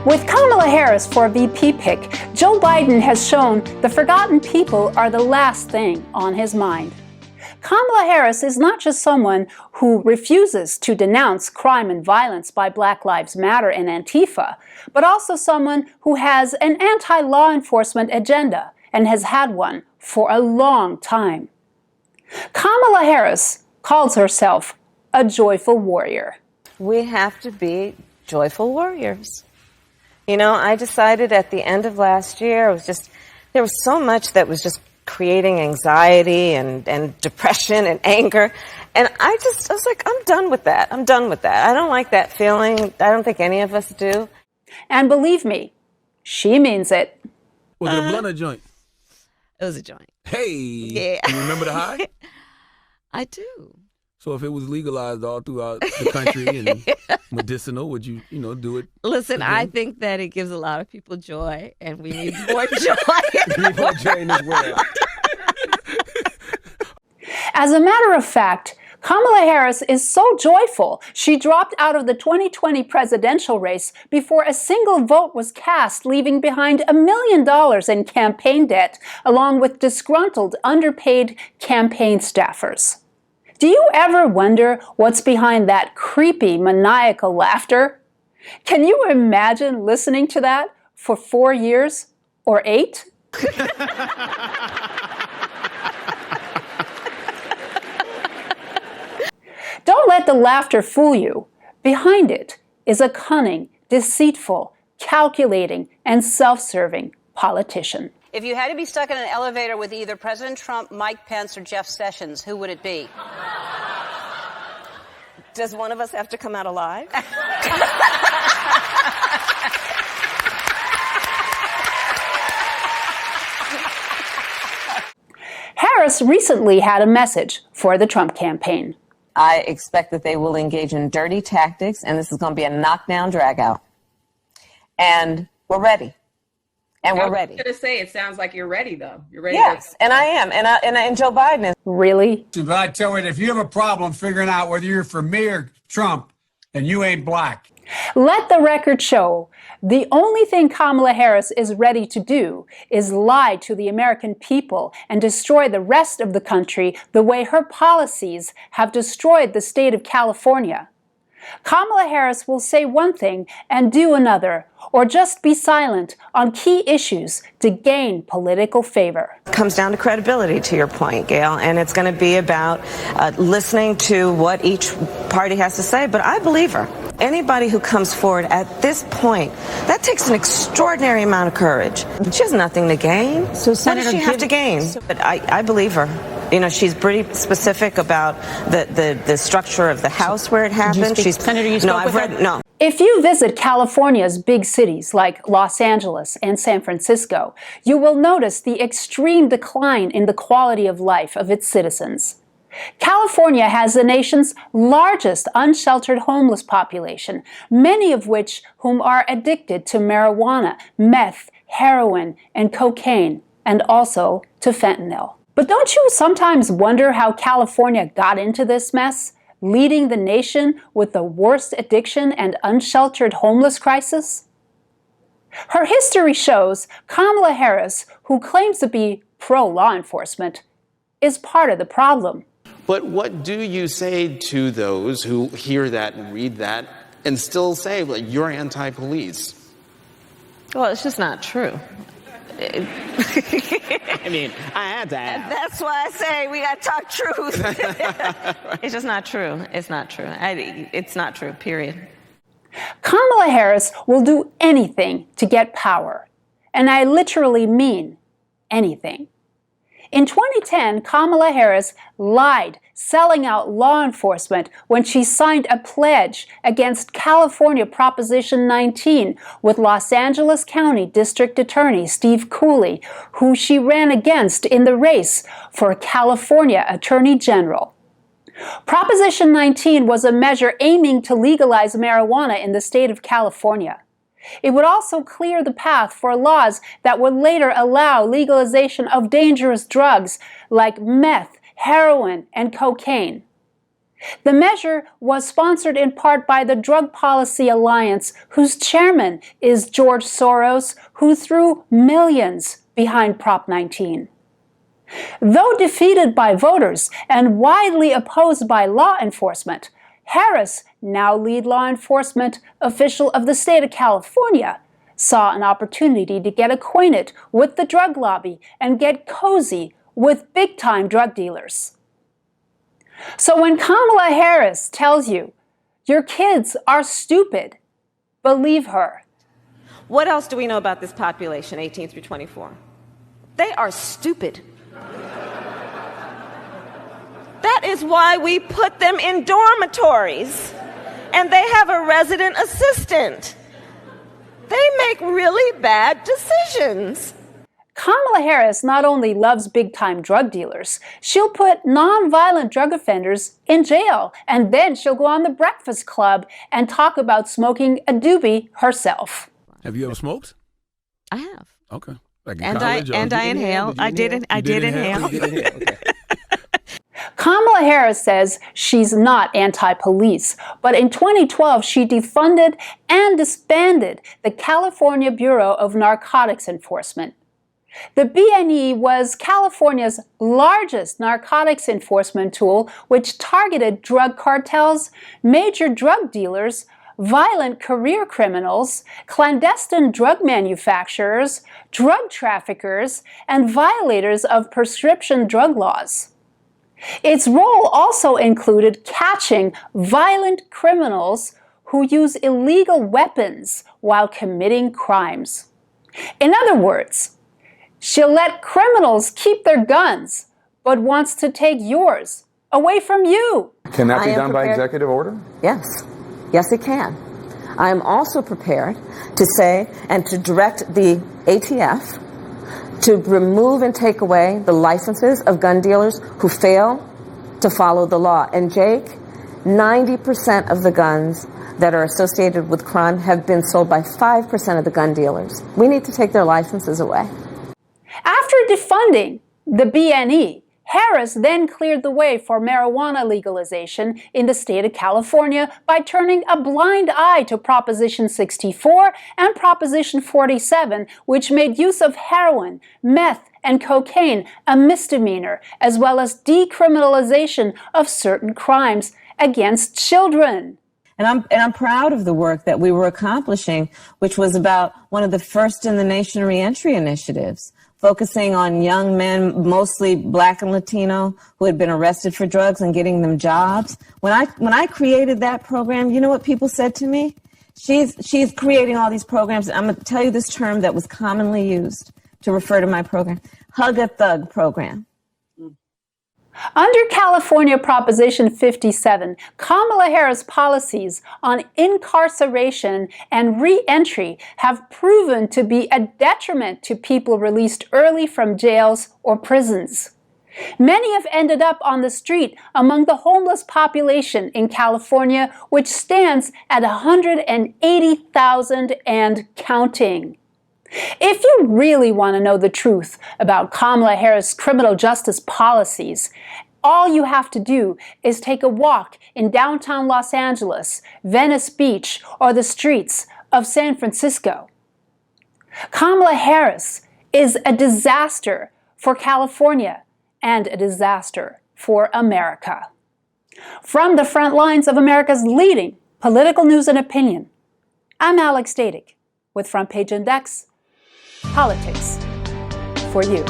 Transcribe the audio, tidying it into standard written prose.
With Kamala Harris for VP pick, Joe Biden has shown the forgotten people are the last thing on his mind. Kamala Harris is not just someone who refuses to denounce crime and violence by Black Lives Matter and Antifa, but also someone who has an anti-law enforcement agenda and has had one for a long time. Kamala Harris calls herself a joyful warrior. We have to be joyful warriors. You know, I decided at the end of last year, there was so much that was just creating anxiety and depression and anger. And I was like, I'm done with that. I'm done with that. I don't like that feeling. I don't think any of us do. And believe me, she means it. Was it a blunt or joint? It was a joint. Hey. Yeah. You remember the high? I do. So if it was legalized all throughout the country and medicinal, would you do it? Listen, again? I think that it gives a lot of people joy, and we need more joy. We need more joy in this world. As a matter of fact, Kamala Harris is so joyful, she dropped out of the 2020 presidential race before a single vote was cast, leaving behind $1 million in campaign debt, along with disgruntled, underpaid campaign staffers. Do you ever wonder what's behind that creepy, maniacal laughter? Can you imagine listening to that for 4 years or 8? Don't let the laughter fool you. Behind it is a cunning, deceitful, calculating, and self-serving politician. If you had to be stuck in an elevator with either President Trump, Mike Pence, or Jeff Sessions, who would it be? Does one of us have to come out alive? Harris recently had a message for the Trump campaign. I expect that they will engage in dirty tactics, and this is going to be a knockdown, drag-out. And we're ready. And we're ready. I was going to say, it sounds like you're ready, though. You're ready. Yes, and I am. And Joe Biden is. Really? But I tell you, if you have a problem figuring out whether you're for me or Trump, then you ain't black. Let the record show the only thing Kamala Harris is ready to do is lie to the American people and destroy the rest of the country the way her policies have destroyed the state of California. Kamala Harris will say one thing and do another, or just be silent on key issues to gain political favor. It comes down to credibility, to your point, Gail, and it's going to be about listening to what each party has to say, but I believe her. Anybody who comes forward at this point, that takes an extraordinary amount of courage. She has nothing to gain. So what does she have to gain? But I believe her. You know, she's pretty specific about the structure of the House where it happened. Senator, you spoke no, I've read, her? No. If you visit California's big cities like Los Angeles and San Francisco, you will notice the extreme decline in the quality of life of its citizens. California has the nation's largest unsheltered homeless population, many of whom are addicted to marijuana, meth, heroin, and cocaine, and also to fentanyl. But don't you sometimes wonder how California got into this mess, leading the nation with the worst addiction and unsheltered homeless crisis? Her history shows Kamala Harris, who claims to be pro-law enforcement, is part of the problem. But what do you say to those who hear that and read that and still say, well, you're anti-police? Well, it's just not true. I mean, I had to ask. That's why I say we got to talk truth. It's just not true. It's not true. It's not true, period. Kamala Harris will do anything to get power. And I literally mean anything. In 2010, Kamala Harris lied, selling out law enforcement when she signed a pledge against California Proposition 19 with Los Angeles County District Attorney Steve Cooley, who she ran against in the race for California Attorney General. Proposition 19 was a measure aiming to legalize marijuana in the state of California. It would also clear the path for laws that would later allow legalization of dangerous drugs like meth, heroin, and cocaine. The measure was sponsored in part by the Drug Policy Alliance, whose chairman is George Soros, who threw millions behind Prop 19. Though defeated by voters and widely opposed by law enforcement, Harris, now lead law enforcement official of the state of California, saw an opportunity to get acquainted with the drug lobby and get cozy with big-time drug dealers. So when Kamala Harris tells you, your kids are stupid, believe her. What else do we know about this population, 18 through 24? They are stupid. That is why we put them in dormitories, and they have a resident assistant. They make really bad decisions. Kamala Harris not only loves big-time drug dealers, she'll put non-violent drug offenders in jail, and then she'll go on the Breakfast Club and talk about smoking a doobie herself. Have you ever smoked? I have. Okay. Like in And college, I inhale. I did inhale. Okay. Kamala Harris says she's not anti-police, but in 2012 she defunded and disbanded the California Bureau of Narcotics Enforcement. The BNE was California's largest narcotics enforcement tool, which targeted drug cartels, major drug dealers, violent career criminals, clandestine drug manufacturers, drug traffickers, and violators of prescription drug laws. Its role also included catching violent criminals who use illegal weapons while committing crimes. In other words, she'll let criminals keep their guns, but wants to take yours away from you. Can that be done by executive order? Yes. Yes, it can. I am also prepared to say and to direct the ATF to remove and take away the licenses of gun dealers who fail to follow the law. And Jake, 90% of the guns that are associated with crime have been sold by 5% of the gun dealers. We need to take their licenses away. After defunding the BNE, Harris then cleared the way for marijuana legalization in the state of California by turning a blind eye to Proposition 64 and Proposition 47, which made use of heroin, meth, and cocaine a misdemeanor, as well as decriminalization of certain crimes against children. And I'm proud of the work that we were accomplishing, which was about one of the first in the nation reentry initiatives, focusing on young men, mostly Black and Latino, who had been arrested for drugs and getting them jobs. When I created that program, you know what people said to me? She's creating all these programs. I'm going to tell you this term that was commonly used to refer to my program: hug a thug program. Under California Proposition 57, Kamala Harris' policies on incarceration and re-entry have proven to be a detriment to people released early from jails or prisons. Many have ended up on the street among the homeless population in California, which stands at 180,000 and counting. If you really want to know the truth about Kamala Harris' criminal justice policies, all you have to do is take a walk in downtown Los Angeles, Venice Beach, or the streets of San Francisco. Kamala Harris is a disaster for California and a disaster for America. From the front lines of America's leading political news and opinion, I'm Alex Dadig with Front Page Index. Politics for you.